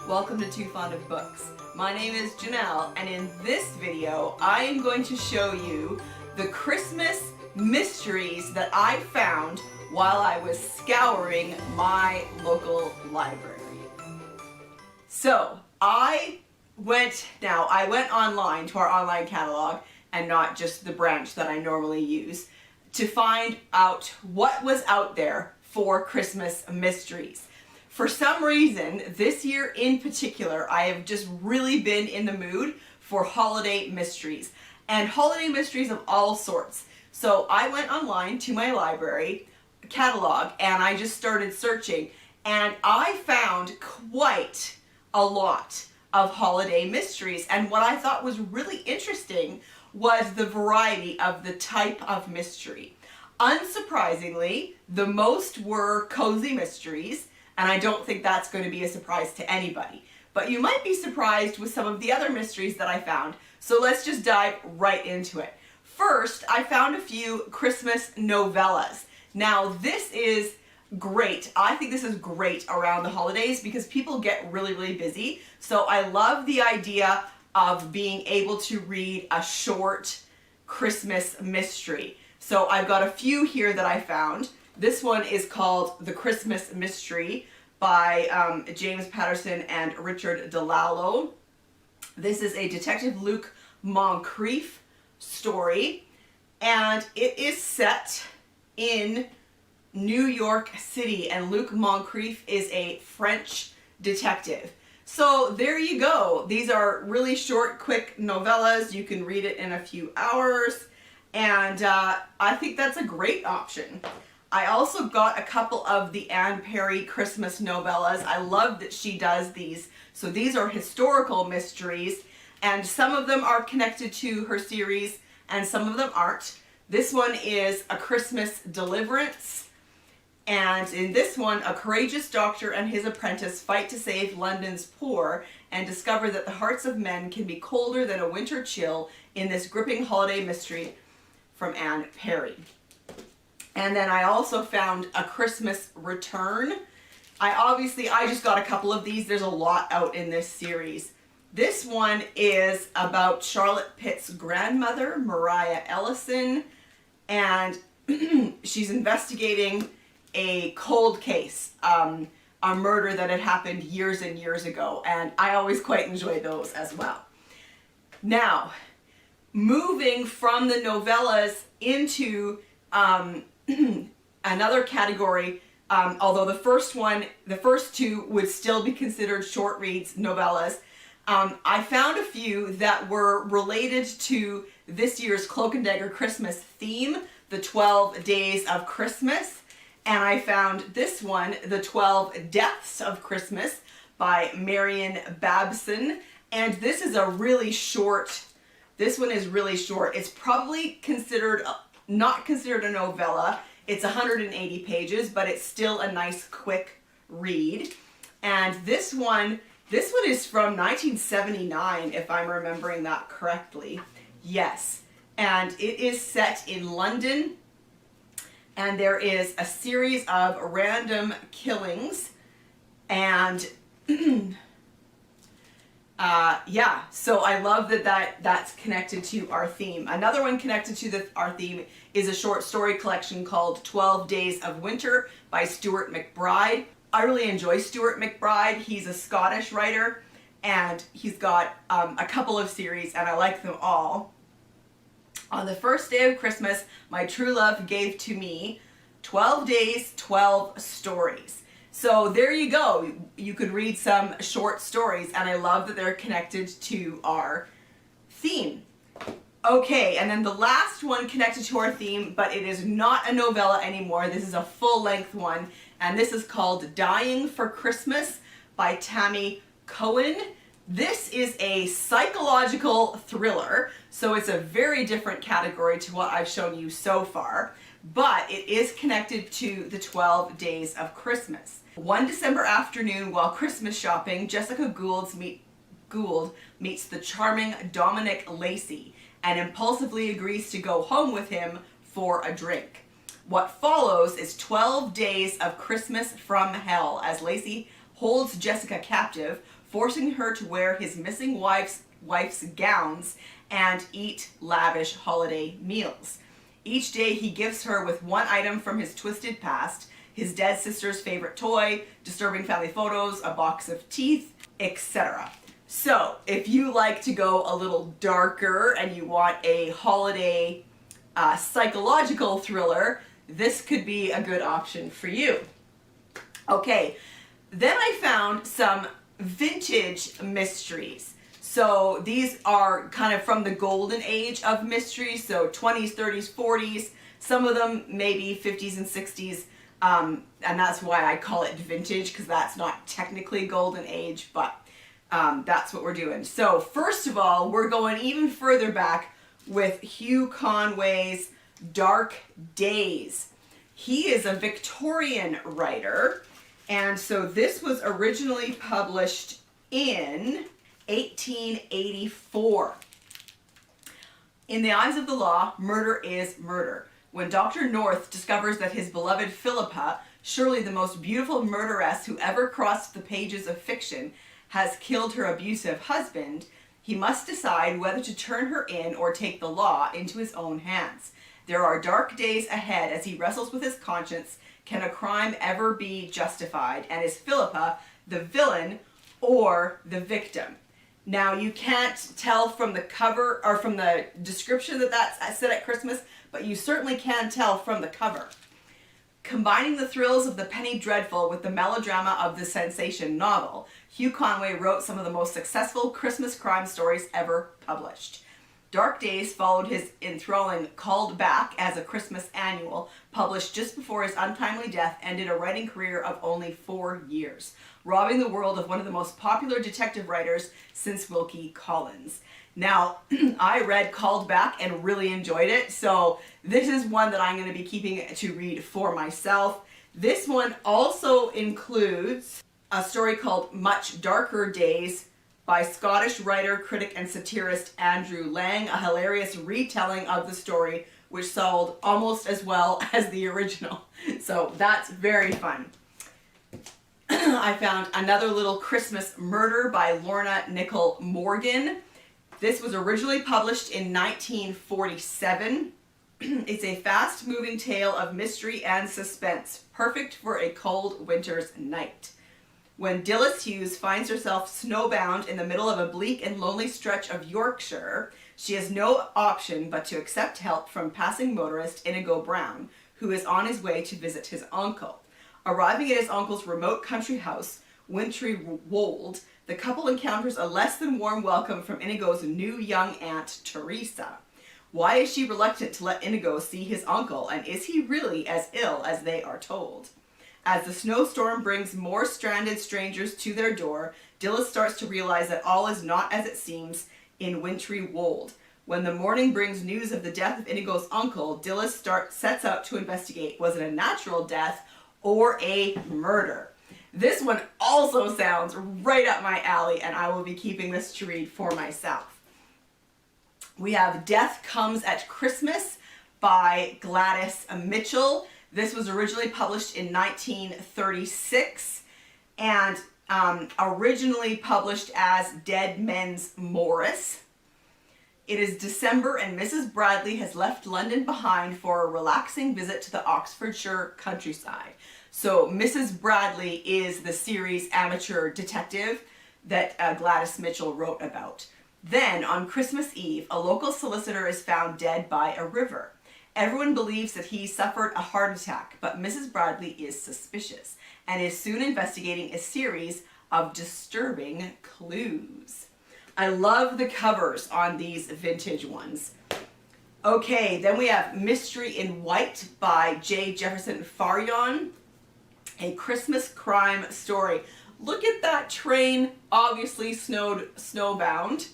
Welcome to Too Fond of Books. My name is Janelle, and in this video, I am going to show you the Christmas mysteries that I found while I was scouring my local library. So, I went online to our online catalog, and not just the branch that I normally use, to find out what was out there for Christmas mysteries. For some reason, this year in particular, I have just really been in the mood for holiday mysteries, and holiday mysteries of all sorts. So I went online to my library catalog and I just started searching, and I found quite a lot of holiday mysteries. And what I thought was really interesting was the variety of the type of mystery. Unsurprisingly, the most were cozy mysteries, and I don't think that's going to be a surprise to anybody. But you might be surprised with some of the other mysteries that I found, so let's just dive right into it. First, I found a few Christmas novellas. Now, this is great. I think this is great around the holidays because people get really, really busy. So I love the idea of being able to read a short Christmas mystery. So I've got a few here that I found. This one is called The Christmas Mystery by James Patterson and Richard DiLallo. This is a Detective Luc Moncrief story, and it is set in New York City, and Luc Moncrief is a French detective. So there you go. These are really short, quick novellas. You can read it in a few hours, and I think that's a great option. I also got a couple of the Anne Perry Christmas novellas. I love that she does these. So these are historical mysteries, and some of them are connected to her series and some of them aren't. This one is A Christmas Deliverance, and in this one, a courageous doctor and his apprentice fight to save London's poor and discover that the hearts of men can be colder than a winter chill in this gripping holiday mystery from Anne Perry. And then I also found A Christmas Return. I just got a couple of these. There's a lot out in this series. This one is about Charlotte Pitt's grandmother, Maria Ellison, and she's investigating a cold case, a murder that had happened years and years ago, and I always quite enjoy those as well. Now, moving from the novellas into another category, although the first two would still be considered short reads, novellas, I found a few that were related to this year's Cloak and Dagger Christmas theme, the 12 Days of Christmas, and I found this one, The 12 Deaths of Christmas by Marion Babson, and this is a really short, this one is really short. It's probably not considered a novella. It's 180 pages, but it's still a nice quick read. And this one is from 1979, if I'm remembering that correctly. Yes. And it is set in London, and there is a series of random killings, and yeah, so I love that's connected to our theme. Another one connected to our theme is a short story collection called 12 Days of Winter by Stuart MacBride. I really enjoy Stuart MacBride. He's a Scottish writer, and he's got a couple of series, and I like them all. On the first day of Christmas, my true love gave to me 12 days, 12 stories. So there you go. You could read some short stories, and I love that they're connected to our theme. Okay, and then the last one connected to our theme, but it is not a novella anymore. This is a full-length one, and this is called Dying for Christmas by Tammy Cohen. This is a psychological thriller, so it's a very different category to what I've shown you so far, but it is connected to the 12 Days of Christmas. One December afternoon, while Christmas shopping, Jessica Gould meets the charming Dominic Lacey and impulsively agrees to go home with him for a drink. What follows is 12 days of Christmas from hell as Lacey holds Jessica captive, forcing her to wear his missing wife's gowns and eat lavish holiday meals. Each day he gifts her with one item from his twisted past, his dead sister's favorite toy, disturbing family photos, a box of teeth, etc. So if you like to go a little darker and you want a holiday psychological thriller, this could be a good option for you. Okay, then I found some vintage mysteries. So these are kind of from the golden age of mysteries, so 20s, 30s, 40s, some of them maybe 50s and 60s, and that's why I call it vintage, because that's not technically golden age, but that's what we're doing. So first of all, we're going even further back with Hugh Conway's Dark Days. He is a Victorian writer, and so this was originally published in 1884. In the eyes of the law, murder is murder. When Dr. North discovers that his beloved Philippa, surely the most beautiful murderess who ever crossed the pages of fiction, has killed her abusive husband, he must decide whether to turn her in or take the law into his own hands. There are dark days ahead as he wrestles with his conscience. Can a crime ever be justified? And is Philippa the villain or the victim? Now, you can't tell from the cover or from the description that that's set at Christmas, but you certainly can tell from the cover. Combining the thrills of the penny dreadful with the melodrama of the sensation novel, Hugh Conway wrote some of the most successful Christmas crime stories ever published. Dark Days followed his enthralling Called Back as a Christmas annual, published just before his untimely death, ended a writing career of only 4 years, robbing the world of one of the most popular detective writers since Wilkie Collins. Now, I read Called Back and really enjoyed it, so this is one that I'm going to be keeping to read for myself. This one also includes a story called Much Darker Days by Scottish writer, critic, and satirist Andrew Lang, a hilarious retelling of the story which sold almost as well as the original. So that's very fun. I found Another Little Christmas Murder by Lorna Nichol Morgan. This was originally published in 1947. It's a fast-moving tale of mystery and suspense, perfect for a cold winter's night. When Dilys Hughes finds herself snowbound in the middle of a bleak and lonely stretch of Yorkshire, she has no option but to accept help from passing motorist Inigo Brown, who is on his way to visit his uncle. Arriving at his uncle's remote country house, Wintry Wold, the couple encounters a less than warm welcome from Inigo's new young aunt, Teresa. Why is she reluctant to let Inigo see his uncle, and is he really as ill as they are told? As the snowstorm brings more stranded strangers to their door, Dilys starts to realize that all is not as it seems in Wintry Wold. When the morning brings news of the death of Inigo's uncle, Dilys sets out to investigate. Was it a natural death or a murder? This one also sounds right up my alley, and I will be keeping this to read for myself. We have Death Comes at Christmas by Gladys Mitchell. This was originally published in 1936 and originally published as Dead Men's Morris. It is December and Mrs. Bradley has left London behind for a relaxing visit to the Oxfordshire countryside. So Mrs. Bradley is the series amateur detective that Gladys Mitchell wrote about. Then, on Christmas Eve, a local solicitor is found dead by a river. Everyone believes that he suffered a heart attack, but Mrs. Bradley is suspicious and is soon investigating a series of disturbing clues. I love the covers on these vintage ones. Okay, then we have Mystery in White by J. Jefferson Farjeon, a Christmas crime story. Look at that train, obviously snowbound.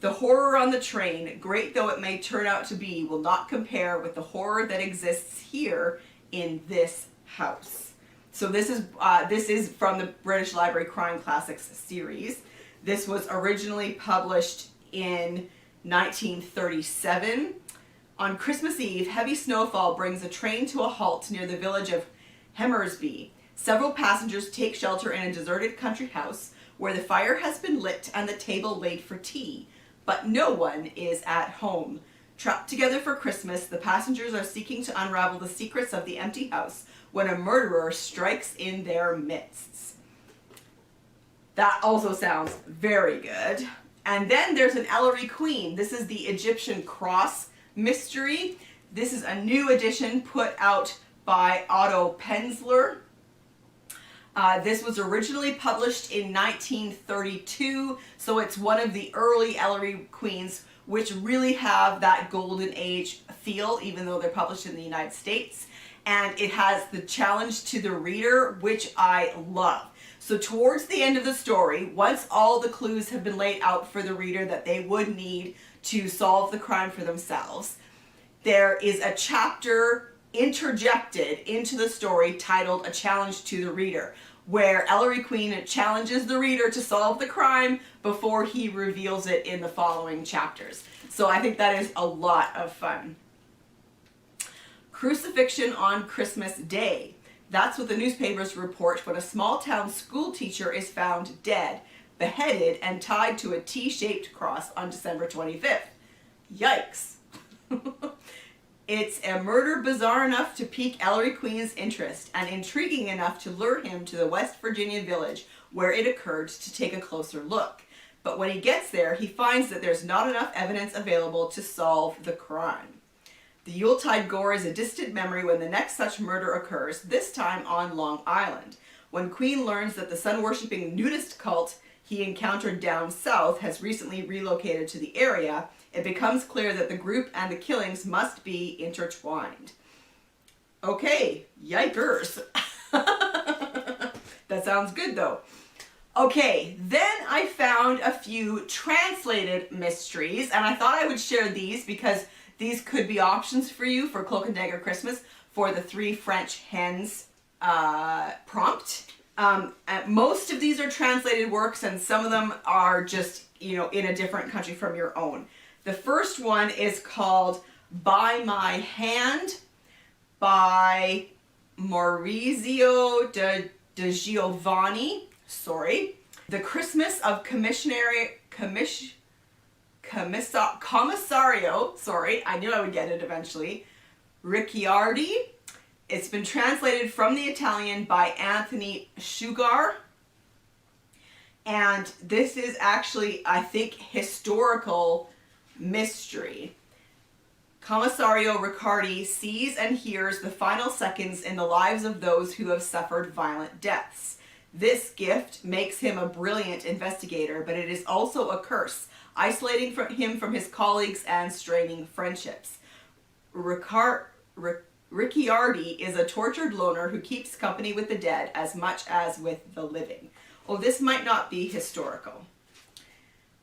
The horror on the train, great though it may turn out to be, will not compare with the horror that exists here in this house. So this is from the British Library Crime Classics series. This was originally published in 1937. On Christmas Eve, heavy snowfall brings a train to a halt near the village of Hemmersby. Several passengers take shelter in a deserted country house where the fire has been lit and the table laid for tea, but no one is at home. Trapped together for Christmas, the passengers are seeking to unravel the secrets of the empty house when a murderer strikes in their midst. That also sounds very good. And then there's an Ellery Queen. This is the Egyptian cross mystery. This is a new edition put out by Otto Penzler. This was originally published in 1932, so it's one of the early Ellery Queens, which really have that golden age feel, even though they're published in the United States. And it has the challenge to the reader, which I love. So towards the end of the story, once all the clues have been laid out for the reader that they would need to solve the crime for themselves, there is a chapter interjected into the story titled A Challenge to the Reader, where Ellery Queen challenges the reader to solve the crime before he reveals it in the following chapters. So I think that is a lot of fun. Crucifixion on Christmas Day. That's what the newspapers report when a small town school teacher is found dead, beheaded, and tied to a T-shaped cross on December 25th. Yikes. It's a murder bizarre enough to pique Ellery Queen's interest and intriguing enough to lure him to the West Virginia village where it occurred to take a closer look. But when he gets there, he finds that there's not enough evidence available to solve the crime. The Yuletide gore is a distant memory when the next such murder occurs, this time on Long Island. When Queen learns that the sun-worshipping nudist cult he encountered down south has recently relocated to the area, it becomes clear that the group and the killings must be intertwined. Okay, yikers. That sounds good though. Okay, then I found a few translated mysteries, and I thought I would share these because these could be options for you for Cloak and Dagger Christmas for the 3 French hens prompt. Most of these are translated works, and some of them are just, in a different country from your own. The first one is called By My Hand by Maurizio de Giovanni. The Christmas of Commissario, I knew I would get it eventually, Ricciardi. It's been translated from the Italian by Anthony Sugar. And this is actually, I think, historical mystery. Commissario Ricciardi sees and hears the final seconds in the lives of those who have suffered violent deaths. This gift makes him a brilliant investigator, but it is also a curse, isolating him from his colleagues and straining friendships. Ricciardi is a tortured loner who keeps company with the dead as much as with the living. Oh, this might not be historical.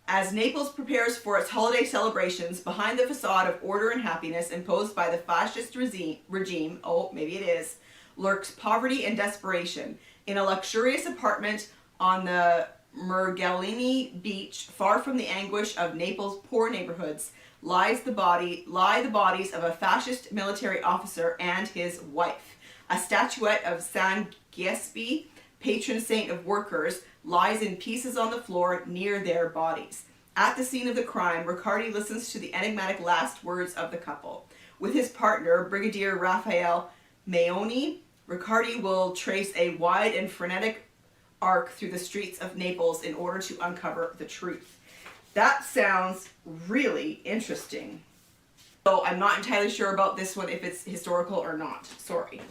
As Naples prepares for its holiday celebrations, behind the facade of order and happiness imposed by the fascist regime, oh, maybe it is, lurks poverty and desperation. In a luxurious apartment on the Mergellini beach, far from the anguish of Naples' poor neighborhoods, lie the bodies of a fascist military officer and his wife. A statuette of San Giuseppe, patron saint of workers, lies in pieces on the floor near their bodies. At the scene of the crime, Ricciardi listens to the enigmatic last words of the couple. With his partner, Brigadier Raphael Maioni, Ricciardi will trace a wide and frenetic arc through the streets of Naples in order to uncover the truth. That sounds really interesting. So I'm not entirely sure about this one, if it's historical or not. Sorry.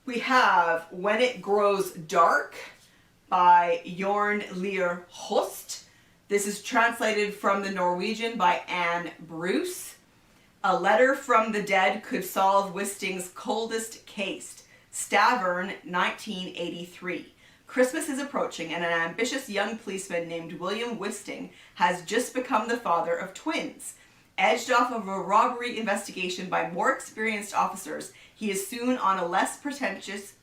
We have When It Grows Dark by Jorn Lier Horst. This is translated from the Norwegian by Anne Bruce. A letter from the dead could solve Wisting's coldest case. Stavern, 1983. Christmas is approaching, and an ambitious young policeman named William Wisting has just become the father of twins. Edged off of a robbery investigation by more experienced officers, he is soon on a less prestigious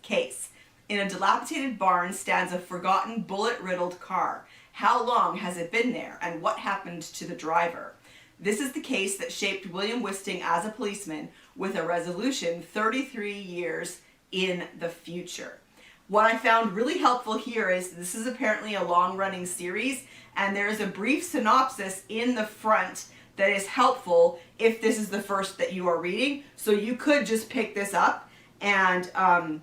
case. In a dilapidated barn stands a forgotten bullet-riddled car. How long has it been there, and what happened to the driver? This is the case that shaped William Wisting as a policeman, with a resolution 33 years in the future. What I found really helpful here is this is apparently a long-running series, and there's a brief synopsis in the front that is helpful if this is the first that you are reading. So you could just pick this up and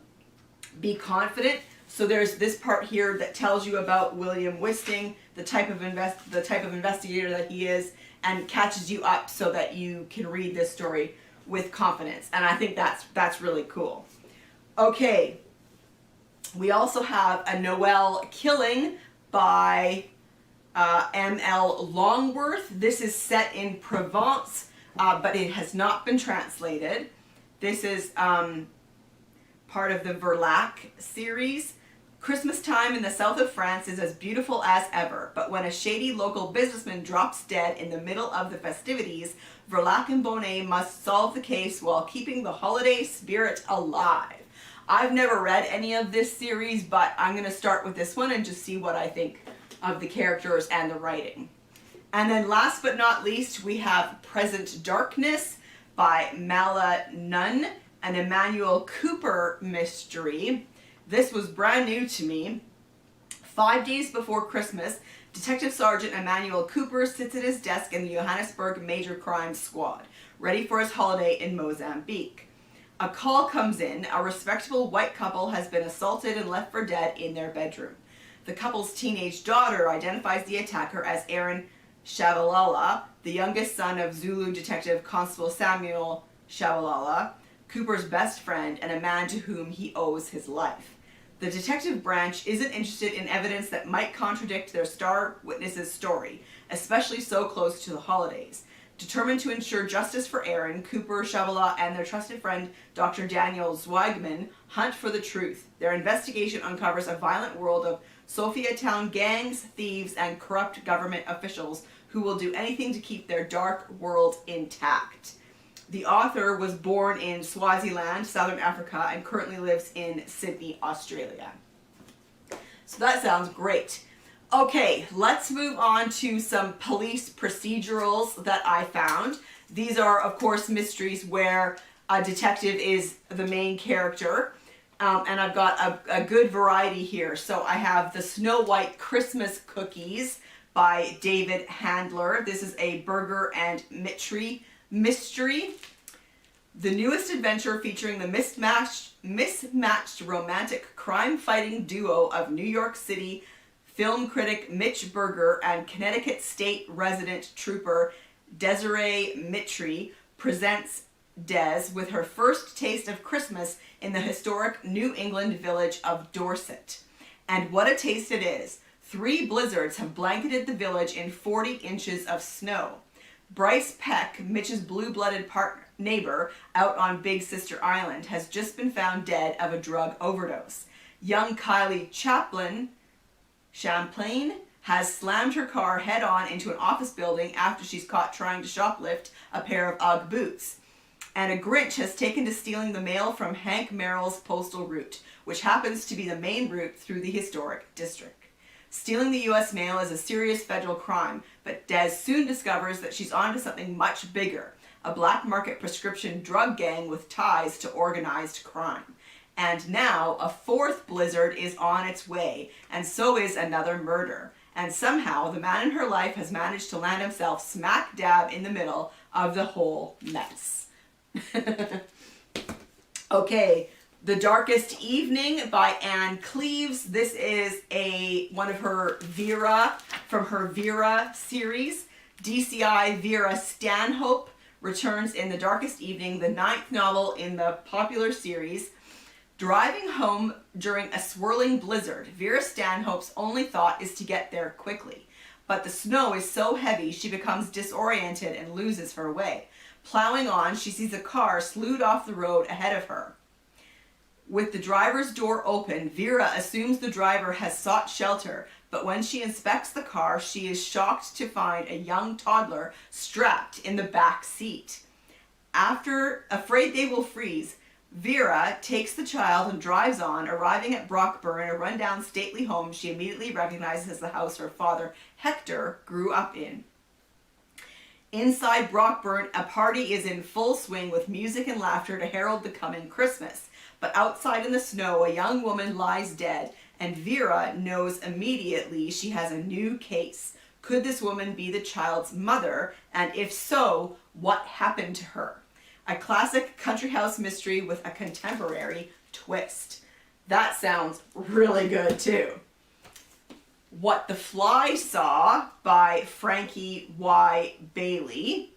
be confident. So there's this part here that tells you about William Wisting, the type of investigator that he is, and catches you up so that you can read this story with confidence. And I think that's really cool. Okay, we also have a Noel killing by M.L. Longworth. This is set in Provence, but it has not been translated. This is part of the Verlac series. Christmas time in the south of France is as beautiful as ever, but when a shady local businessman drops dead in the middle of the festivities, Verlac and Bonnet must solve the case while keeping the holiday spirit alive. I've never read any of this series, but I'm going to start with this one and just see what I think of the characters and the writing. And then last but not least, we have Present Darkness by Malla Nunn, an Emmanuel Cooper mystery. This was brand new to me. 5 days before Christmas, Detective Sergeant Emmanuel Cooper sits at his desk in the Johannesburg Major Crimes Squad, ready for his holiday in Mozambique. A call comes in. A respectable white couple has been assaulted and left for dead in their bedroom. The couple's teenage daughter identifies the attacker as Aaron Shabalala, the youngest son of Zulu Detective Constable Samuel Shabalala, Cooper's best friend and a man to whom he owes his life. The detective branch isn't interested in evidence that might contradict their star witness's story, especially so close to the holidays. Determined to ensure justice for Aaron, Cooper, Shabalala, and their trusted friend, Dr. Daniel Zweigman, hunt for the truth. Their investigation uncovers a violent world of Sophiatown gangs, thieves, and corrupt government officials who will do anything to keep their dark world intact. The author was born in Swaziland, Southern Africa, and currently lives in Sydney, Australia. So that sounds great. Okay, let's move on to some police procedurals that I found. These are, of course, mysteries where a detective is the main character. And I've got a good variety here. So I have The Snow White Christmas Cookies by David Handler. This is a Burger and Mitri mystery. The newest adventure featuring the mismatched romantic crime-fighting duo of New York City film critic Mitch Berger and Connecticut State resident trooper Desiree Mitri presents Des with her first taste of Christmas in the historic New England village of Dorset. And what a taste it is! 3 blizzards have blanketed the village in 40 inches of snow. Bryce Peck, Mitch's blue-blooded neighbor out on Big Sister Island, has just been found dead of a drug overdose. Young Kylie Champlain has slammed her car head-on into an office building after she's caught trying to shoplift a pair of Ugg boots. And a Grinch has taken to stealing the mail from Hank Merrill's postal route, which happens to be the main route through the historic district. Stealing the U.S. mail is a serious federal crime, but Des soon discovers that she's onto something much bigger, a black market prescription drug gang with ties to organized crime. And now a 4th blizzard is on its way, and so is another murder. And somehow the man in her life has managed to land himself smack dab in the middle of the whole mess. Okay, The Darkest Evening by Anne Cleeves. This is one of her Vera, from her Vera series. DCI Vera Stanhope returns in The Darkest Evening, the 9th novel in the popular series. Driving home during a swirling blizzard, Vera Stanhope's only thought is to get there quickly. But the snow is so heavy she becomes disoriented and loses her way. Plowing on, she sees a car slewed off the road ahead of her. With the driver's door open, Vera assumes the driver has sought shelter, but when she inspects the car, she is shocked to find a young toddler strapped in the back seat. Afraid they will freeze, Vera takes the child and drives on, arriving at Brockburn, a rundown stately home she immediately recognizes as the house her father, Hector, grew up in. Inside Brockburn, a party is in full swing with music and laughter to herald the coming Christmas. but outside in the snow, a young woman lies dead, and Vera knows immediately she has a new case. Could this woman be the child's mother? And if so, what happened to her? A classic country house mystery with a contemporary twist. That sounds really good too. What the Fly Saw by Frankie Y. Bailey.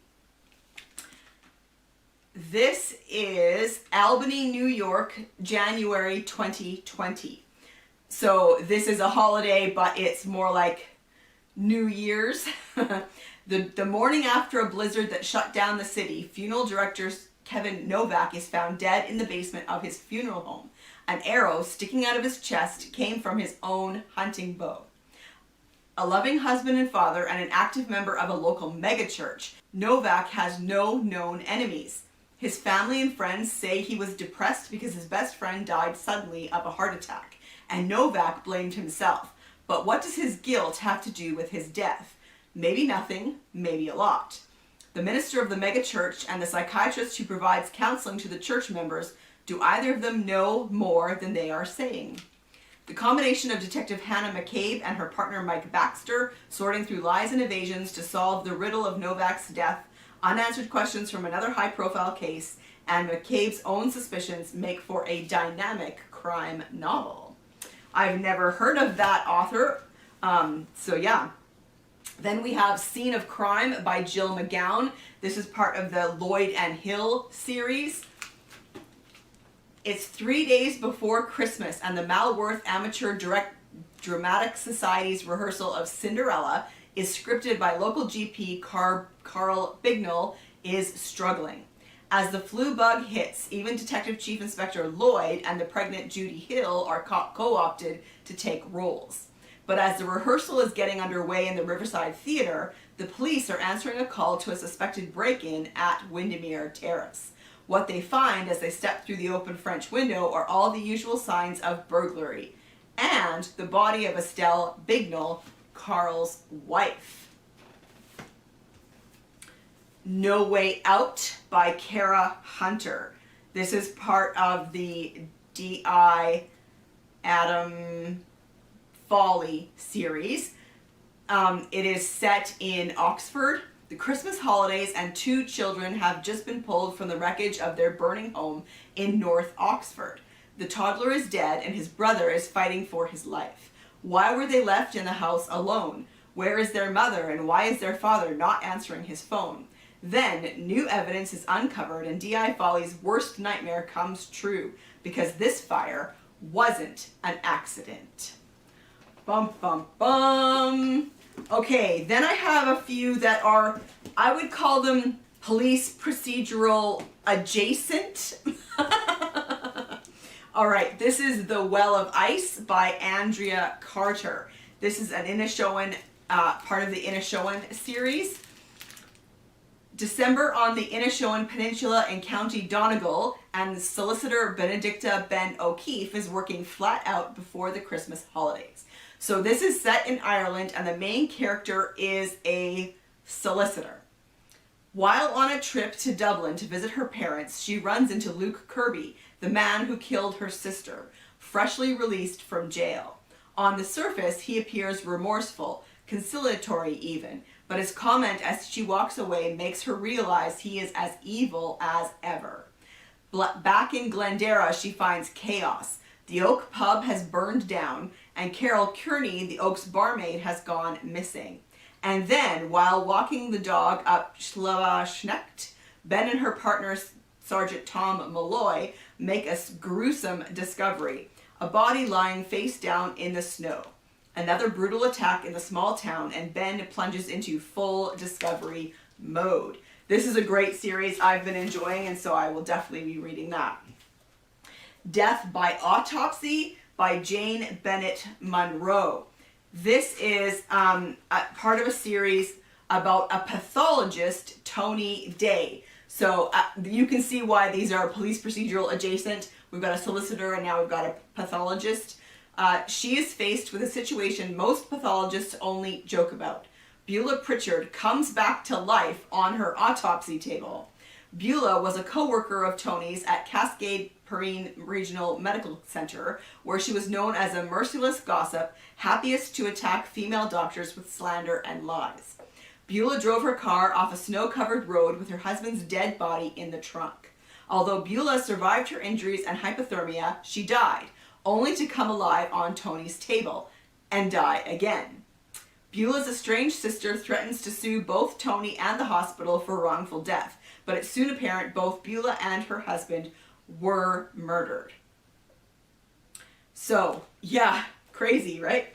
This is Albany, New York, January 2020. So this is a holiday, but it's more like New Year's. The morning after a blizzard that shut down the city, funeral director Kevin Novak is found dead in the basement of his funeral home. An arrow sticking out of his chest came from his own hunting bow. A loving husband and father and an active member of a local megachurch, Novak has no known enemies. His family and friends say he was depressed because his best friend died suddenly of a heart attack, and Novak blamed himself. But what does his guilt have to do with his death? Maybe nothing, maybe a lot. The minister of the megachurch and the psychiatrist who provides counseling to the church members, do either of them know more than they are saying? The combination of Detective Hannah McCabe and her partner Mike Baxter sorting through lies and evasions to solve the riddle of Novak's death, unanswered questions from another high-profile case, and McCabe's own suspicions make for a dynamic crime novel. I've never heard of that author, so yeah. Then we have Scene of Crime by Jill McGowan. This is part of the Lloyd and Hill series. It's 3 days before Christmas, and the Malworth Amateur Dramatic Society's rehearsal of Cinderella is scripted by local GP Carl Bignell is struggling. As the flu bug hits, even Detective Chief Inspector Lloyd and the pregnant Judy Hill are co-opted to take roles. But as the rehearsal is getting underway in the Riverside Theater, the police are answering a call to a suspected break-in at Windermere Terrace. What they find as they step through the open French window are all the usual signs of burglary, and the body of Estelle Bignell, Carl's wife. No Way Out by Kara Hunter. This is part of the D.I. Adam Foley series. It is set in Oxford. The Christmas holidays and two children have just been pulled from the wreckage of their burning home in North Oxford. The toddler is dead and his brother is fighting for his life. Why were they left in the house alone? Where is their mother and why is their father not answering his phone? Then new evidence is uncovered and D.I. Foley's worst nightmare comes true because this fire wasn't an accident. Bum, bum, bum. Okay, then I have a few that are, I would call them police procedural adjacent. All right, this is The Well of Ice by Andrea Carter. This is an Inishowen, part of the Inishowen series. December on the Inishowen Peninsula in County Donegal, and solicitor Benedicta Ben O'Keefe is working flat out before the Christmas holidays. So this is set in Ireland, and the main character is a solicitor. While on a trip to Dublin to visit her parents, she runs into Luke Kirby, the man who killed her sister, freshly released from jail. On the surface, he appears remorseful, conciliatory even, but his comment as she walks away makes her realize he is as evil as ever. Back in Glendara, she finds chaos. The Oak pub has burned down, and Carol Kearney, the Oak's barmaid, has gone missing. And then, while walking the dog up Schnecht, Ben and her partner, Sergeant Tom Malloy, make a gruesome discovery. A body lying face down in the snow. Another brutal attack in the small town, and Ben plunges into full discovery mode. This is a great series I've been enjoying, and so I will definitely be reading that. Death by Autopsy by Jane Bennett Munro. This is a part of a series about a pathologist, Tony Day. So you can see why these are police procedural adjacent. We've got a solicitor and now we've got a pathologist. She is faced with a situation most pathologists only joke about. Beulah Pritchard comes back to life on her autopsy table. Beulah was a co-worker of Tony's at Cascade Perrine Regional Medical Center, where she was known as a merciless gossip, happiest to attack female doctors with slander and lies. Beulah drove her car off a snow-covered road with her husband's dead body in the trunk. Although Beulah survived her injuries and hypothermia, she died, only to come alive on Tony's table and die again. Beulah's estranged sister threatens to sue both Tony and the hospital for wrongful death, but it's soon apparent both Beulah and her husband were murdered. So, yeah, crazy, right?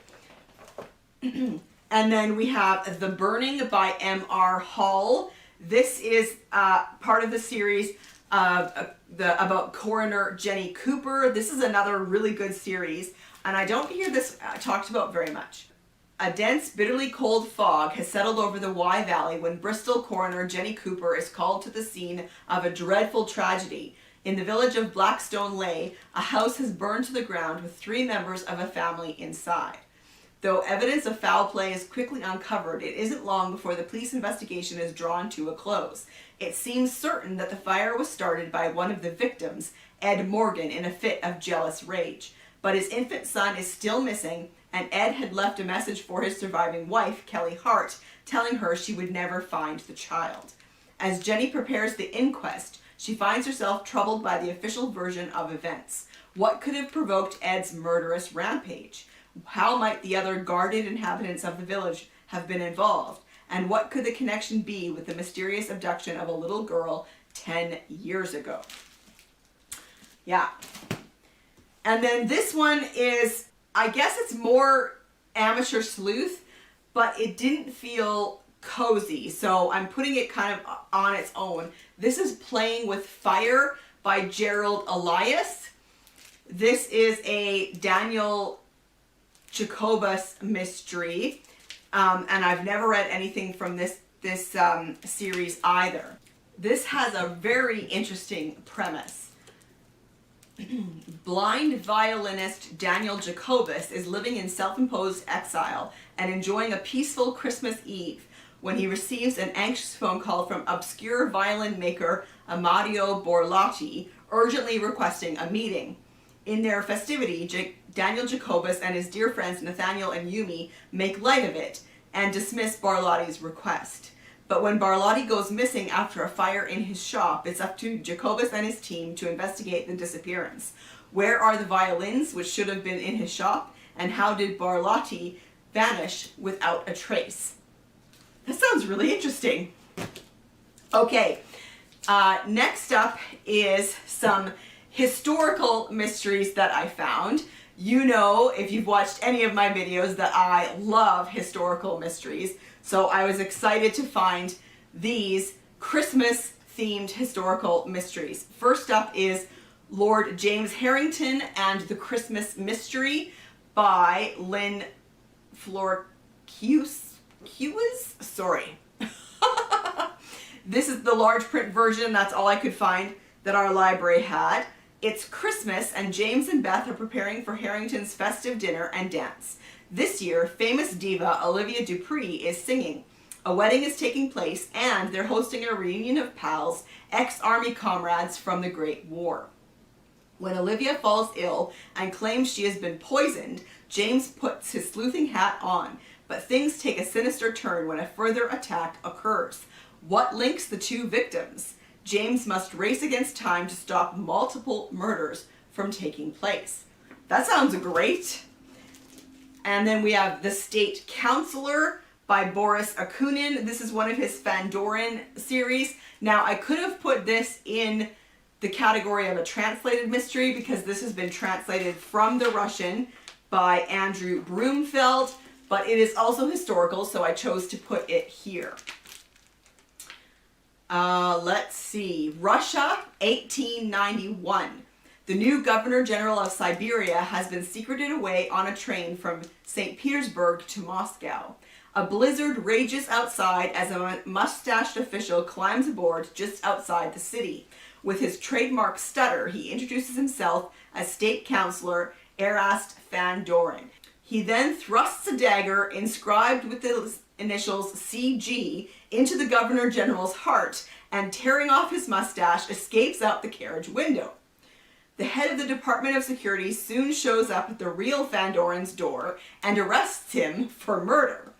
And then we have The Burning by M.R. Hall. This is part of the series about coroner Jenny Cooper. This is another really good series, and I don't hear this talked about very much. A dense, bitterly cold fog has settled over the Wye Valley when Bristol coroner Jenny Cooper is called to the scene of a dreadful tragedy. In the village of Blackstone Leigh, a house has burned to the ground with 3 members of a family inside. Though evidence of foul play is quickly uncovered, it isn't long before the police investigation is drawn to a close. It seems certain that the fire was started by one of the victims, Ed Morgan, in a fit of jealous rage. But his infant son is still missing, and Ed had left a message for his surviving wife, Kelly Hart, telling her she would never find the child. As Jenny prepares the inquest, she finds herself troubled by the official version of events. What could have provoked Ed's murderous rampage? How might the other guarded inhabitants of the village have been involved? And what could the connection be with the mysterious abduction of a little girl 10 years ago? Yeah. And then this one is, I guess it's more amateur sleuth, but it didn't feel cozy, so I'm putting it kind of on its own. This is Playing with Fire by Gerald Elias. This is a Daniel Jacobus mystery, and I've never read anything from this series either. This has a very interesting premise. Blind violinist Daniel Jacobus is living in self-imposed exile and enjoying a peaceful Christmas Eve when he receives an anxious phone call from obscure violin maker Amadio Borlotti, urgently requesting a meeting. In their festivity, Daniel Jacobus and his dear friends Nathaniel and Yumi make light of it and dismiss Barlotti's request. But when Barlotti goes missing after a fire in his shop, it's up to Jacobus and his team to investigate the disappearance. Where are the violins which should have been in his shop, and how did Barlotti vanish without a trace? That sounds really interesting. Okay, next up is some historical mysteries that I found. You know, if you've watched any of my videos, that I love historical mysteries. So I was excited to find these Christmas-themed historical mysteries. First up is Lord James Harrington and the Christmas Mystery by Lynn Florquist. Sorry. This is the large print version. That's all I could find that our library had. It's Christmas, and James and Beth are preparing for Harrington's festive dinner and dance. This year, famous diva Olivia Dupree is singing. A wedding is taking place, and they're hosting a reunion of pals, ex-army comrades from the Great War. When Olivia falls ill and claims she has been poisoned, James puts his sleuthing hat on, but things take a sinister turn when a further attack occurs. What links the 2 victims? James must race against time to stop multiple murders from taking place. That sounds great. And then we have The State Counselor by Boris Akunin. This is one of his Fandorin series. Now, I could have put this in the category of a translated mystery because this has been translated from the Russian by Andrew Broomfield, but it is also historical, so I chose to put it here. Let's see. Russia, 1891. The new Governor General of Siberia has been secreted away on a train from St. Petersburg to Moscow. A blizzard rages outside as a mustached official climbs aboard just outside the city. With his trademark stutter, he introduces himself as State Councilor Erast Fandorin. He then thrusts a dagger inscribed with the initials CG into the Governor General's heart and, tearing off his mustache, escapes out the carriage window. The head of the Department of Security soon shows up at the real Van Doren's door and arrests him for murder.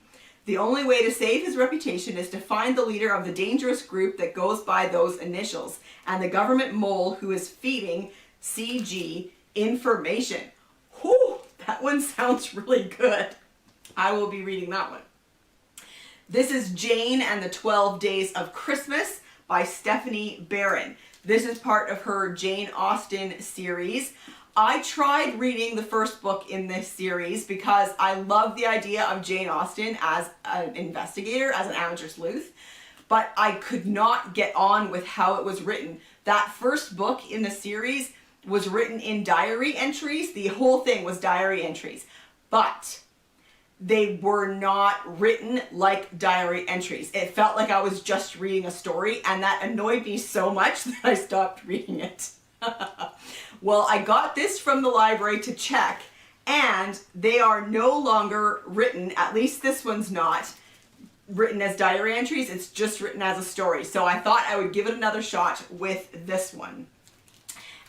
The only way to save his reputation is to find the leader of the dangerous group that goes by those initials and the government mole who is feeding CG information. Whew, that one sounds really good. I will be reading that one. This is Jane and the 12 Days of Christmas by Stephanie Barron. This is part of her Jane Austen series. I tried reading the first book in this series because I love the idea of Jane Austen as an investigator, as an amateur sleuth, but I could not get on with how it was written. That first book in the series was written in diary entries. The whole thing was diary entries, but they were not written like diary entries. It felt like I was just reading a story, and that annoyed me so much that I stopped reading it. Well, I got this from the library to check, and they are no longer written, at least this one's not, written as diary entries. It's just written as a story. So I thought I would give it another shot with this one.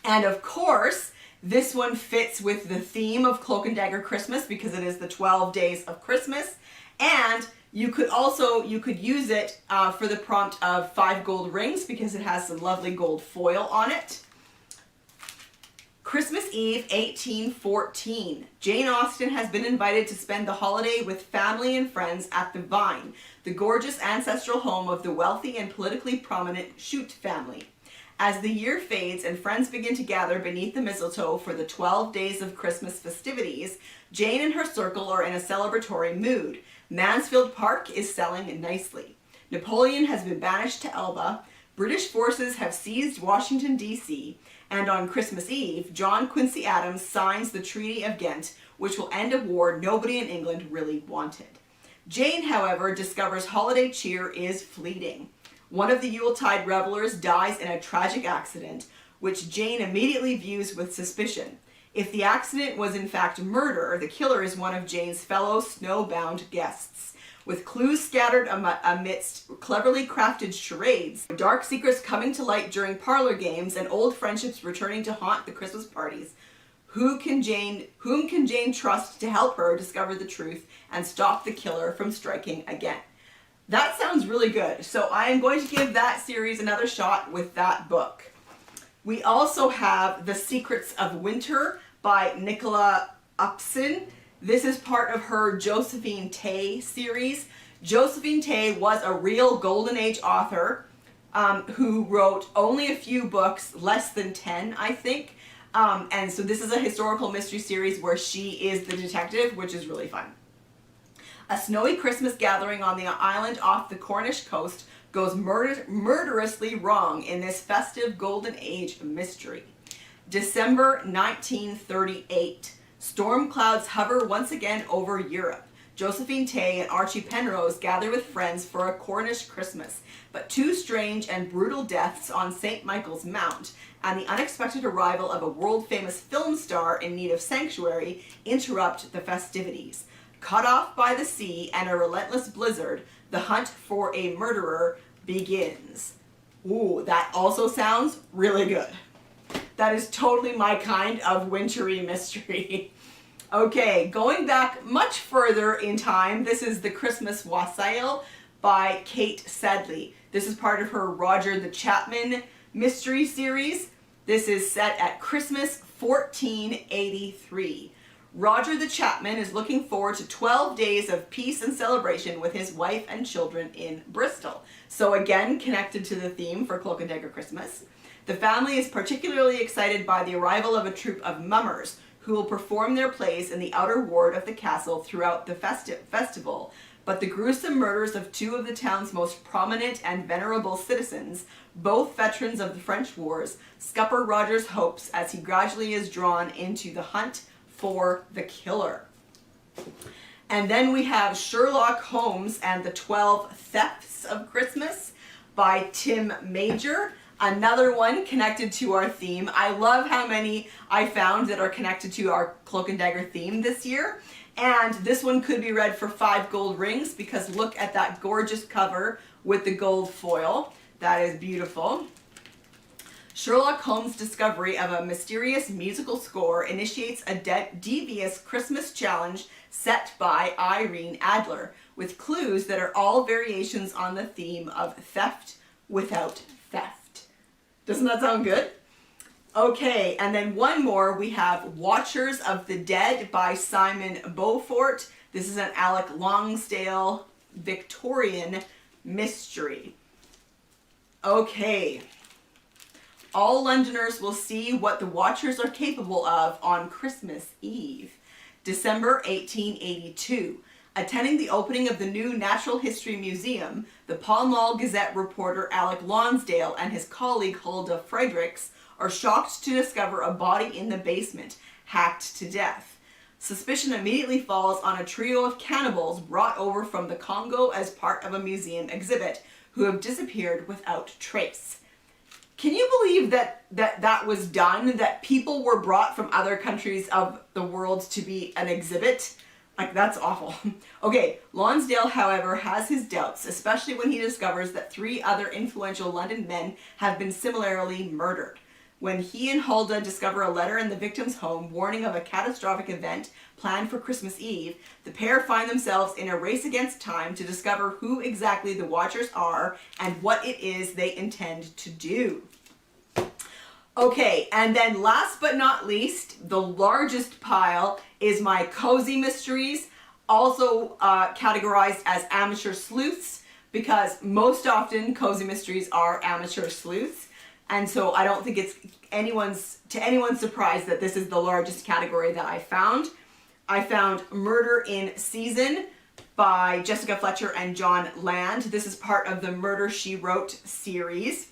And of course, this one fits with the theme of Cloak and Dagger Christmas because it is the 12 Days of Christmas. And you could use it for the prompt of 5 gold rings because it has some lovely gold foil on it. Christmas Eve, 1814. Jane Austen has been invited to spend the holiday with family and friends at the Vine, the gorgeous ancestral home of the wealthy and politically prominent Chute family. As the year fades and friends begin to gather beneath the mistletoe for the 12 Days of Christmas festivities, Jane and her circle are in a celebratory mood. Mansfield Park is selling nicely. Napoleon has been banished to Elba. British forces have seized Washington, D.C., and on Christmas Eve, John Quincy Adams signs the Treaty of Ghent, which will end a war nobody in England really wanted. Jane, however, discovers holiday cheer is fleeting. One of the Yuletide revelers dies in a tragic accident, which Jane immediately views with suspicion. If the accident was in fact murder, the killer is one of Jane's fellow snowbound guests. With clues scattered amidst cleverly crafted charades, dark secrets coming to light during parlor games, and old friendships returning to haunt the Christmas parties, whom can Jane trust to help her discover the truth and stop the killer from striking again? That sounds really good. So I am going to give that series another shot with that book. We also have The Secrets of Winter by Nicola Upson. This is part of her Josephine Tay series. Josephine Tay was a real Golden Age author who wrote only a few books, less than 10, I think. And so this is a historical mystery series where she is the detective, which is really fun. A snowy Christmas gathering on the island off the Cornish coast goes murderously wrong in this festive Golden Age mystery. December 1938. Storm clouds hover once again over Europe. Josephine Tay and Archie Penrose gather with friends for a Cornish Christmas, but 2 strange and brutal deaths on St. Michael's Mount and the unexpected arrival of a world-famous film star in need of sanctuary interrupt the festivities. Cut off by the sea and a relentless blizzard, the hunt for a murderer begins. Ooh, that also sounds really good. That is totally my kind of wintry mystery. Okay, going back much further in time, this is The Christmas Wassail by Kate Sedley. This is part of her Roger the Chapman mystery series. This is set at Christmas 1483. Roger the Chapman is looking forward to 12 days of peace and celebration with his wife and children in Bristol. So again, connected to the theme for Cloak and Dagger Christmas. The family is particularly excited by the arrival of a troupe of mummers who will perform their plays in the outer ward of the castle throughout the festival. But the gruesome murders of 2 of the town's most prominent and venerable citizens, both veterans of the French wars, scupper Roger's hopes as he gradually is drawn into the hunt for the killer. And then we have Sherlock Holmes and the 12 Thefts of Christmas by Tim Major. Another one connected to our theme. I love how many I found that are connected to our Cloak and Dagger theme this year. And this one could be read for 5 gold rings because look at that gorgeous cover with the gold foil. That is beautiful. Sherlock Holmes' discovery of a mysterious musical score initiates a devious Christmas challenge set by Irene Adler, with clues that are all variations on the theme of theft without theft. Doesn't that sound good? Okay, and then one more, we have Watchers of the Dead by Simon Beaufort. This is an Alec Lonsdale Victorian mystery. Okay. All Londoners will see what the Watchers are capable of on Christmas Eve, December 1882. Attending the opening of the new Natural History Museum, the Pall Mall Gazette reporter Alec Lonsdale and his colleague Hulda Fredericks are shocked to discover a body in the basement, hacked to death. Suspicion immediately falls on a trio of cannibals brought over from the Congo as part of a museum exhibit, who have disappeared without trace. Can you believe that was done? That people were brought from other countries of the world to be an exhibit? Like, that's awful. Okay, Lonsdale, however, has his doubts, especially when he discovers that 3 other influential London men have been similarly murdered. When he and Hulda discover a letter in the victim's home warning of a catastrophic event planned for Christmas Eve, the pair find themselves in a race against time to discover who exactly the Watchers are and what it is they intend to do. Okay, and then last but not least, the largest pile is my cozy mysteries, also categorized as amateur sleuths, because most often cozy mysteries are amateur sleuths. And so I don't think it's anyone's surprise that this is the largest category that I found. I found Murder in Season by Jessica Fletcher and John Land. This is part of the Murder, She Wrote series.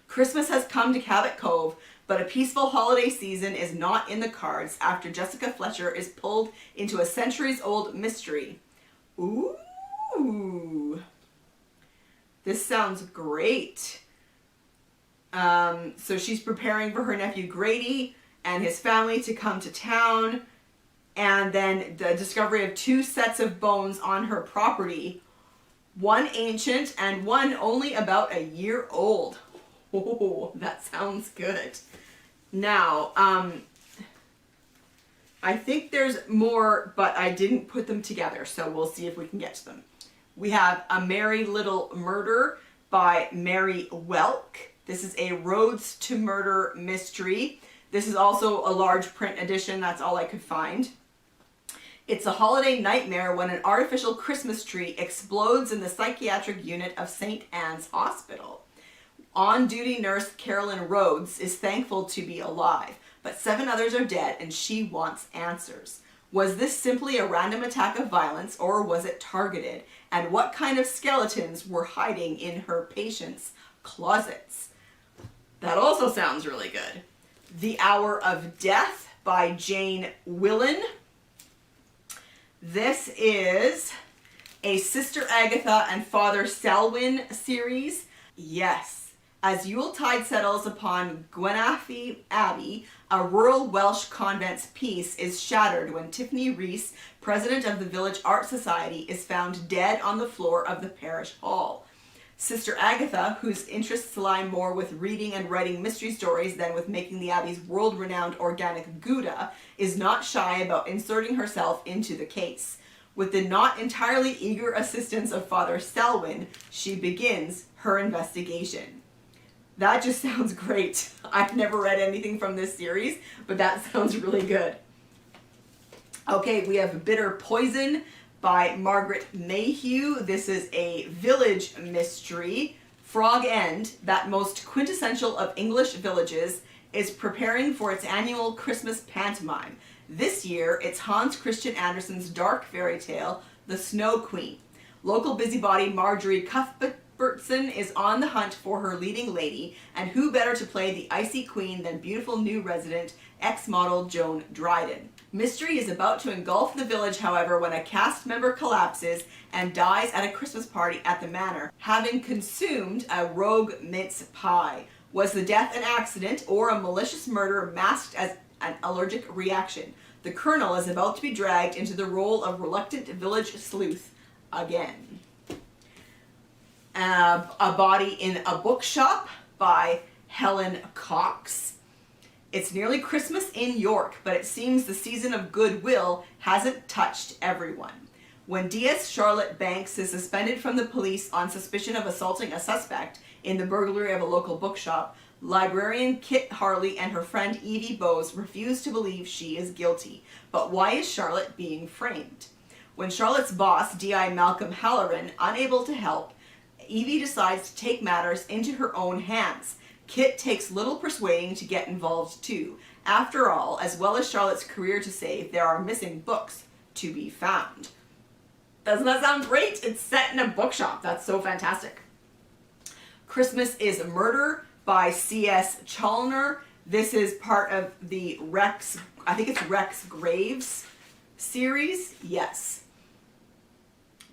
Christmas has come to Cabot Cove, but a peaceful holiday season is not in the cards after Jessica Fletcher is pulled into a centuries-old mystery. Ooh. This sounds great. So she's preparing for her nephew Grady and his family to come to town, and then the discovery of 2 sets of bones on her property, one ancient and one only about a year old. Oh, that sounds good. Now, I think there's more, but I didn't put them together, so we'll see if we can get to them. We have A Merry Little Murder by Mary Welk. This is a Roads to Murder mystery. This is also a large print edition. That's all I could find. It's a holiday nightmare when an artificial Christmas tree explodes in the psychiatric unit of St. Anne's Hospital. On-duty nurse Carolyn Rhodes is thankful to be alive, but 7 others are dead and she wants answers. Was this simply a random attack of violence, or was it targeted? And what kind of skeletons were hiding in her patients' closets? That also sounds really good. The Hour of Death by Jane Willen. This is a Sister Agatha and Father Selwyn series. Yes. As Yuletide settles upon Gwenaffey Abbey, a rural Welsh convent's peace is shattered when Tiffany Reese, president of the Village Art Society, is found dead on the floor of the parish hall. Sister Agatha, whose interests lie more with reading and writing mystery stories than with making the Abbey's world-renowned organic Gouda, is not shy about inserting herself into the case. With the not entirely eager assistance of Father Selwyn, she begins her investigation. That just sounds great. I've never read anything from this series, but that sounds really good. Okay, we have Bitter Poison by Margaret Mayhew. This is a village mystery. Frog End, that most quintessential of English villages, is preparing for its annual Christmas pantomime. This year, it's Hans Christian Andersen's dark fairy tale, The Snow Queen. Local busybody Marjorie Cuthbertson is on the hunt for her leading lady, and who better to play the icy queen than beautiful new resident, ex-model Joan Dryden. Mystery is about to engulf the village, however, when a cast member collapses and dies at a Christmas party at the manor, having consumed a rogue mince pie. Was the death an accident or a malicious murder masked as an allergic reaction? The colonel is about to be dragged into the role of reluctant village sleuth again. A Body in a Bookshop by Helen Cox. It's nearly Christmas in York, but it seems the season of goodwill hasn't touched everyone. When DS Charlotte Banks is suspended from the police on suspicion of assaulting a suspect in the burglary of a local bookshop, librarian Kit Harley and her friend Evie Bowes refuse to believe she is guilty. But why is Charlotte being framed? When Charlotte's boss, D.I. Malcolm Halloran, unable to help, Evie decides to take matters into her own hands. Kit takes little persuading to get involved too. After all, as well as Charlotte's career to save, there are missing books to be found. Doesn't that sound great? It's set in a bookshop. That's so fantastic. Christmas is Murder by C.S. Challoner. This is part of the Rex, I think it's Rex Graves series. Yes.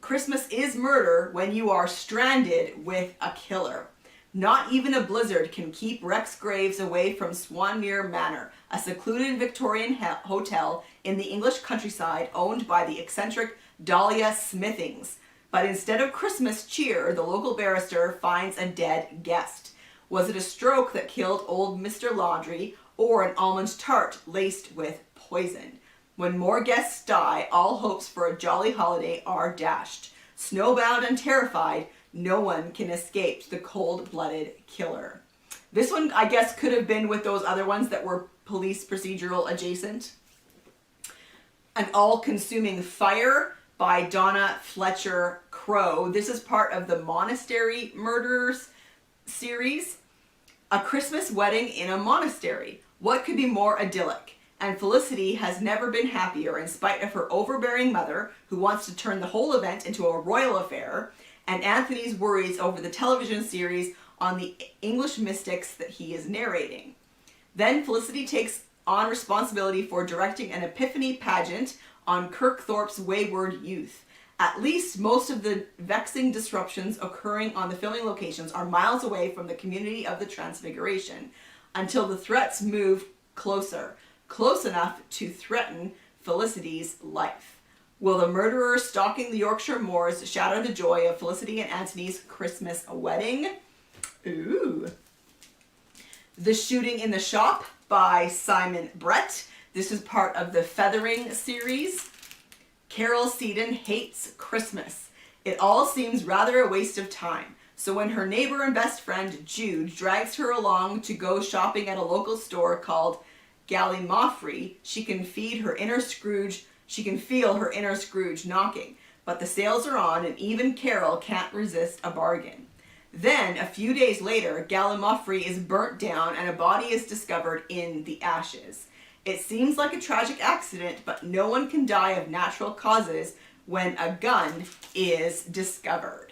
Christmas is murder when you are stranded with a killer. Not even a blizzard can keep Rex Graves away from Swanmere Manor, a secluded Victorian hotel in the English countryside owned by the eccentric Dahlia Smithings. But instead of Christmas cheer, the local barrister finds a dead guest. Was it a stroke that killed old Mr. Laundry, or an almond tart laced with poison? When more guests die, all hopes for a jolly holiday are dashed. Snowbound and terrified, no one can escape the cold-blooded killer. This one, I guess, could have been with those other ones that were police procedural adjacent. An All-Consuming Fire by Donna Fletcher Crow. This is part of the Monastery Murders series. A Christmas wedding in a monastery. What could be more idyllic? And Felicity has never been happier in spite of her overbearing mother, who wants to turn the whole event into a royal affair, and Anthony's worries over the television series on the English mystics that he is narrating. Then Felicity takes on responsibility for directing an Epiphany pageant on Kirkthorpe's wayward youth. At least most of the vexing disruptions occurring on the filming locations are miles away from the community of the Transfiguration, until the threats move closer, close enough to threaten Felicity's life. Will the murderer stalking the Yorkshire moors shatter the joy of Felicity and Antony's Christmas wedding? Ooh. The Shooting in the Shop by Simon Brett. This is part of the Feathering series. Carol Seaton hates Christmas. It all seems rather a waste of time. So when her neighbor and best friend Jude drags her along to go shopping at a local store called Gallimaufry, she can feel her inner Scrooge knocking. But the sales are on and even Carol can't resist a bargain. Then, a few days later, Gallimaufry is burnt down and a body is discovered in the ashes. It seems like a tragic accident, but no one can die of natural causes when a gun is discovered.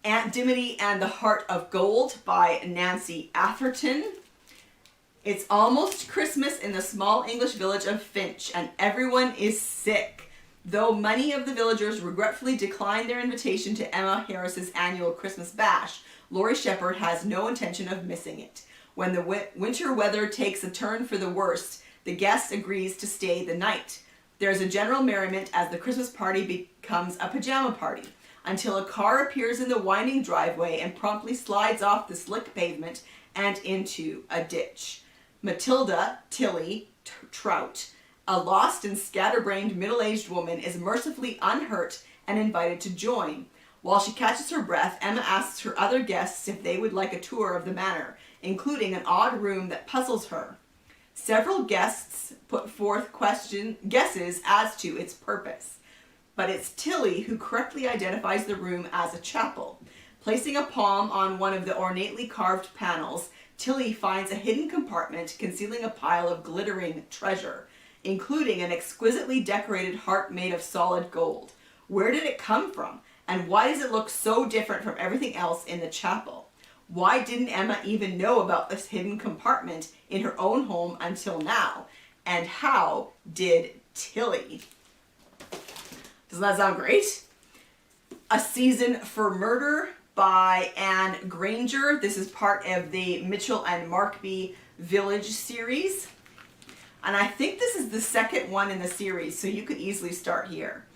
Aunt Dimity and the Heart of Gold by Nancy Atherton. It's almost Christmas in the small English village of Finch, and everyone is sick. Though many of the villagers regretfully decline their invitation to Emma Harris's annual Christmas bash, Laurie Shepherd has no intention of missing it. When the winter weather takes a turn for the worst, the guest agrees to stay the night. There's a general merriment as the Christmas party becomes a pajama party, until a car appears in the winding driveway and promptly slides off the slick pavement and into a ditch. Matilda Tilly Trout, a lost and scatterbrained middle-aged woman, is mercifully unhurt and invited to join. While she catches her breath, Emma asks her other guests if they would like a tour of the manor, including an odd room that puzzles her. Several guests put forth guesses as to its purpose, but it's Tilly who correctly identifies the room as a chapel. Placing a palm on one of the ornately carved panels, Tilly finds a hidden compartment concealing a pile of glittering treasure, including an exquisitely decorated heart made of solid gold. Where did it come from? And why does it look so different from everything else in the chapel? Why didn't Emma even know about this hidden compartment in her own home until now? And how did Tilly? Doesn't that sound great? A Season for Murder by Anne Granger. This is part of the Mitchell and Markby Village series. And I think this is the second one in the series, so you could easily start here.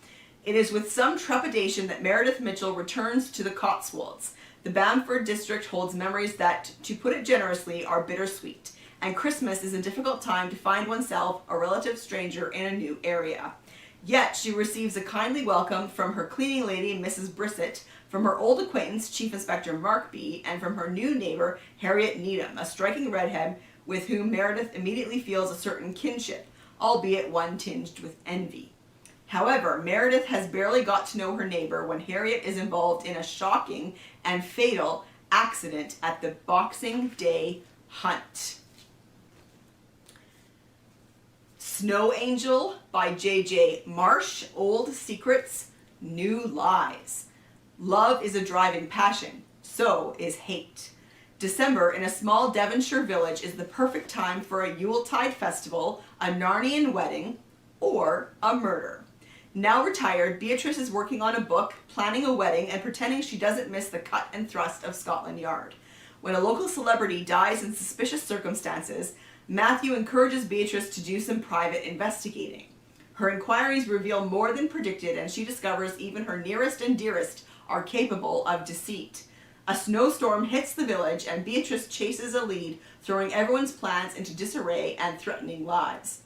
It is with some trepidation that Meredith Mitchell returns to the Cotswolds. The Bamford district holds memories that, to put it generously, are bittersweet, and Christmas is a difficult time to find oneself a relative stranger in a new area. Yet she receives a kindly welcome from her cleaning lady, Mrs. Brissett, from her old acquaintance, Chief Inspector Markby, and from her new neighbor, Harriet Needham, a striking redhead with whom Meredith immediately feels a certain kinship, albeit one tinged with envy. However, Meredith has barely got to know her neighbor when Harriet is involved in a shocking and fatal accident at the Boxing Day hunt. Snow Angel by J.J. Marsh. Old secrets, new lies. Love is a driving passion, so is hate. December in a small Devonshire village is the perfect time for a Yuletide festival, a Narnian wedding, or a murder. Now retired, Beatrice is working on a book, planning a wedding, and pretending she doesn't miss the cut and thrust of Scotland Yard. When a local celebrity dies in suspicious circumstances, Matthew encourages Beatrice to do some private investigating. Her inquiries reveal more than predicted, and she discovers even her nearest and dearest are capable of deceit. A snowstorm hits the village, and Beatrice chases a lead, throwing everyone's plans into disarray and threatening lies.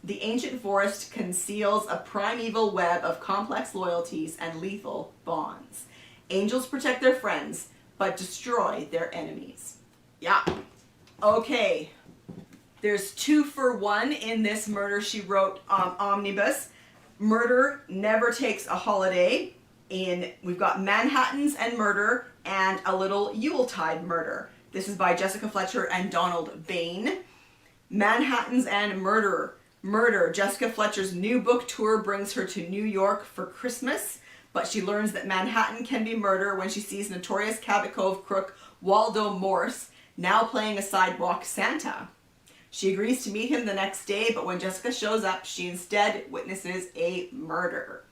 The ancient forest conceals a primeval web of complex loyalties and lethal bonds. Angels protect their friends, but destroy their enemies. Yeah. Okay. There's 2 for 1 in this Murder, She Wrote omnibus. Murder Never Takes a Holiday. We've got Manhattans and Murder and a little Yuletide Murder. This is by Jessica Fletcher and Donald Bain. Manhattans and Murder. Jessica Fletcher's new book tour brings her to New York for Christmas, but she learns that Manhattan can be murder when she sees notorious Cabot Cove crook Waldo Morse, now playing a sidewalk Santa. She agrees to meet him the next day, but when Jessica shows up, she instead witnesses a murder.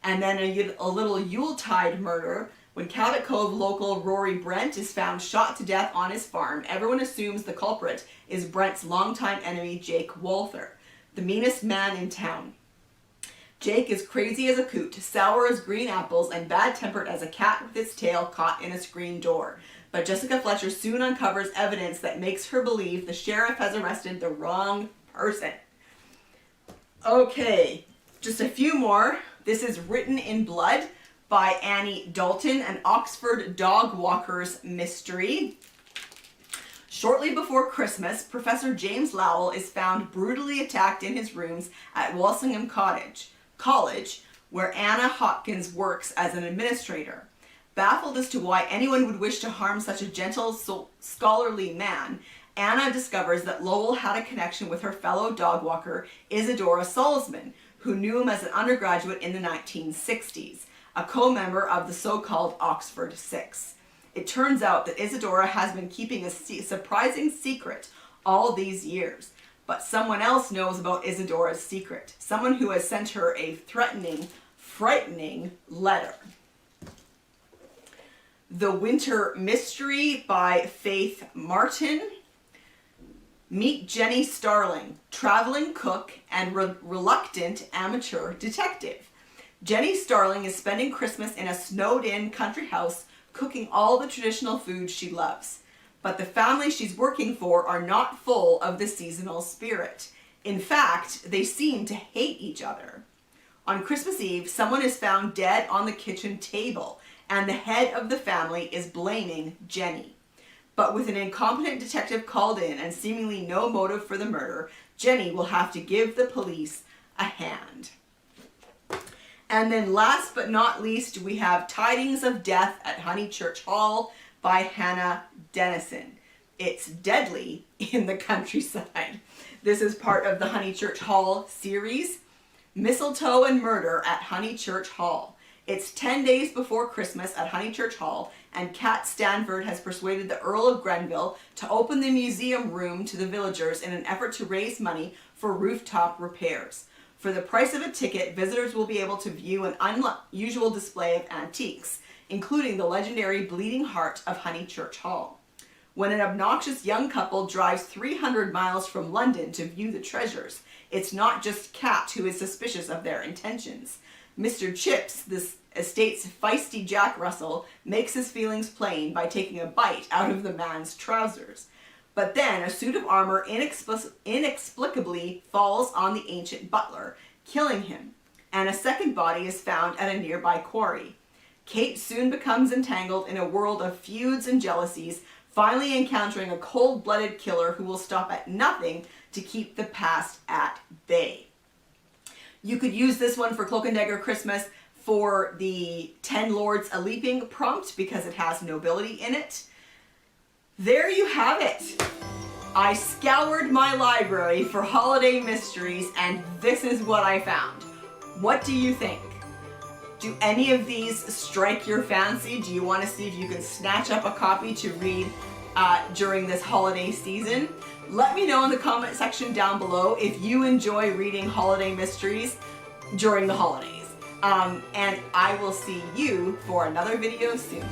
And then a little Yuletide Murder. When Cabot Cove local Rory Brent is found shot to death on his farm, everyone assumes the culprit is Brent's longtime enemy, Jake Walther, the meanest man in town. Jake is crazy as a coot, sour as green apples, and bad-tempered as a cat with its tail caught in a screen door. But Jessica Fletcher soon uncovers evidence that makes her believe the sheriff has arrested the wrong person. Okay, just a few more. This is Written in Blood by Annie Dalton, an Oxford dog walker's mystery. Shortly before Christmas, Professor James Lowell is found brutally attacked in his rooms at Walsingham College, where Anna Hopkins works as an administrator. Baffled as to why anyone would wish to harm such a gentle, scholarly man, Anna discovers that Lowell had a connection with her fellow dog walker, Isadora Salzman, who knew him as an undergraduate in the 1960s, a co-member of the so-called Oxford Six. It turns out that Isadora has been keeping a surprising secret all these years, but someone else knows about Isadora's secret, someone who has sent her a threatening, frightening letter. The Winter Mystery by Faith Martin. Meet Jenny Starling, traveling cook and reluctant amateur detective. Jenny Starling is spending Christmas in a snowed-in country house cooking all the traditional foods she loves. But the family she's working for are not full of the seasonal spirit. In fact, they seem to hate each other. On Christmas Eve, someone is found dead on the kitchen table, and the head of the family is blaming Jenny. But with an incompetent detective called in and seemingly no motive for the murder, Jenny will have to give the police a hand. And then last but not least, we have Tidings of Death at Honeychurch Hall by Hannah Dennison. It's deadly in the countryside. This is part of the Honeychurch Hall series. Mistletoe and Murder at Honeychurch Hall. It's 10 days before Christmas at Honeychurch Hall, and Cat Stanford has persuaded the Earl of Grenville to open the museum room to the villagers in an effort to raise money for rooftop repairs. For the price of a ticket, visitors will be able to view an unusual display of antiques, including the legendary Bleeding Heart of Honeychurch Hall. when an obnoxious young couple drives 300 miles from London to view the treasures. It's not just Cat who is suspicious of their intentions. Mr. Chips, this estate's feisty Jack Russell, makes his feelings plain by taking a bite out of the man's trousers. But then a suit of armor inexplicably falls on the ancient butler, killing him, and a second body is found at a nearby quarry. Kate soon becomes entangled in a world of feuds and jealousies, finally encountering a cold-blooded killer who will stop at nothing to keep the past at bay. You could use this one for Cloak and Dagger Christmas for the 10 Lords a-Leaping prompt because it has nobility in it. There you have it. I scoured my library for holiday mysteries and this is what I found. What do you think? Do any of these strike your fancy? Do you want to see if you can snatch up a copy to read during this holiday season? Let me know in the comment section down below if you enjoy reading holiday mysteries during the holidays. And I will see you for another video soon.